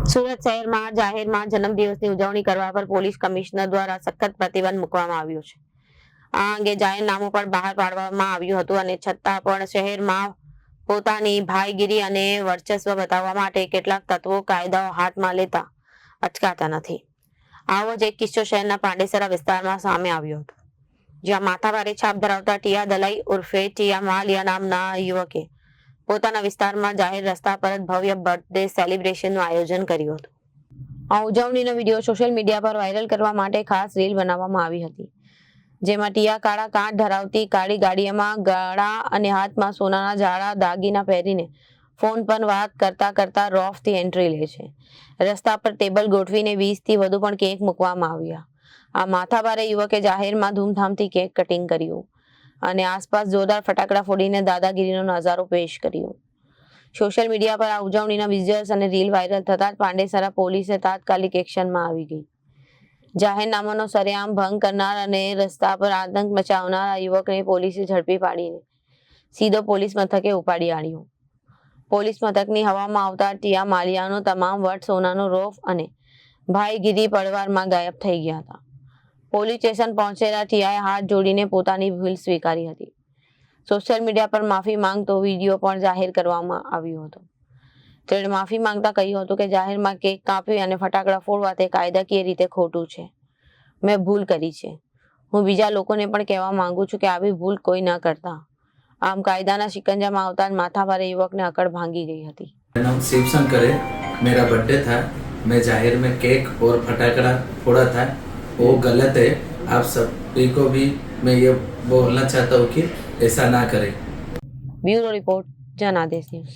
સુરત શહેરમાં જાહેરમાં જન્મદિવસની ઉજવણી કરવા પર પોલીસ કમિશનર દ્વારા સખત પ્રતિબંધ મૂકવામાં આવ્યો છે. આ અંગે જાહેરનામું પણ બહાર પાડવામાં આવ્યું હતું અને છતાં પણ શહેરમાં પોતાની ભાઈગીરી અને વર્ચસ્વ બતાવવા માટે કેટલાક તત્વો કાયદાઓ હાથમાં લેતા અટકાતા નથી. આવો જ એક કિસ્સો શહેરના પાંડેસરા વિસ્તારમાં સામે આવ્યો હતો, જ્યાં માથાભારે છાપ ધરાવતા ટીયા દલાઈ ઉર્ફે ટીયા માલિયા નામના યુવકે પોતાના વિસ્તારમાં જાહેર રસ્તા પર જ ભવ્ય બર્થડે સેલિબ્રેશનનું આયોજન કર્યું હતું. આ ઉજવણીનો વિડીયો સોશિયલ મીડિયા પર વાયરલ કરવા માટે ખાસ રીલ બનાવવામાં આવી હતી, જેમાં ટીયા કાળા કાંટ ધરાવતી કાળી ગાડીમાં ગળા અને હાથમાં સોનાના જાડા દાગીના પહેરીને ફોન પર વાત કરતા કરતા રોફથી એન્ટ્રી લે છે. રસ્તા પર ટેબલ ગોઠવીને 20થી વધુ પણ કેક મૂકવામાં આવ્યા. આ માથાભારે યુવકે જાહેરમાં ધૂમધામથી કેક કટિંગ કર્યું અને આસપાસ જોરદાર ફટાકડા ફોડીને દાદાગીરીનો નજારો પેશ કર્યો. સોશિયલ મીડિયા પર આ ઉજવણીના વિઝ્યુઅલ્સ અને રીલ વાયરલ થતા જ પાંડેસરા પોલીસે તાત્કાલિક એક્શનમાં આવી ગઈ. જાહેરનામાનો સરેઆમ ભંગ કરનાર અને રસ્તા પર આતંક મચાવનાર આ યુવકને પોલીસે ઝડપી પાડીને સીધો પોલીસ મથકે ઉપાડી આણ્યો. પોલીસ મથકની હવામાં આવતા ટીયા માલિયાનો તમામ વટ સોનાનો રોફ અને ભાઈગીરી પળવારમાં ગાયબ થઈ ગયા હતા. પોલીસ સ્ટેશન પહોંચેલા ટીયાએ હાથ જોડીને પોતાની ભૂલ સ્વીકારી હતી. સોશિયલ મીડિયા પર માફી માંગતો વિડીયો પણ જાહેર કરવામાં આવ્યો હતો. તેણે માફી માંગતા કહ્યું હતું કે જાહેરમાં કેક કાપવી અને ફટાકડા ફોડવા તે કાયદાકીય રીતે ખોટું છે. મેં ભૂલ કરી છે. હું બીજા લોકોને પણ કહેવા માંગુ છું કે આવી ભૂલ કોઈ ન કરતા. આમ કાયદાના शिकंजाમાં આવતા माथाभारे युवक ने अकड़ भांगी गई थी. मेरा नाम शिव शंकर है. मेरा बर्थडे था. मैं जाहिर में केक और फटाकड़ा फोड़ा था. वो गलत है. आप सभी को भी मैं ये बोलना चाहता हूँ कि ऐसा ना करें. ब्यूरो रिपोर्ट, जनादेश न्यूज.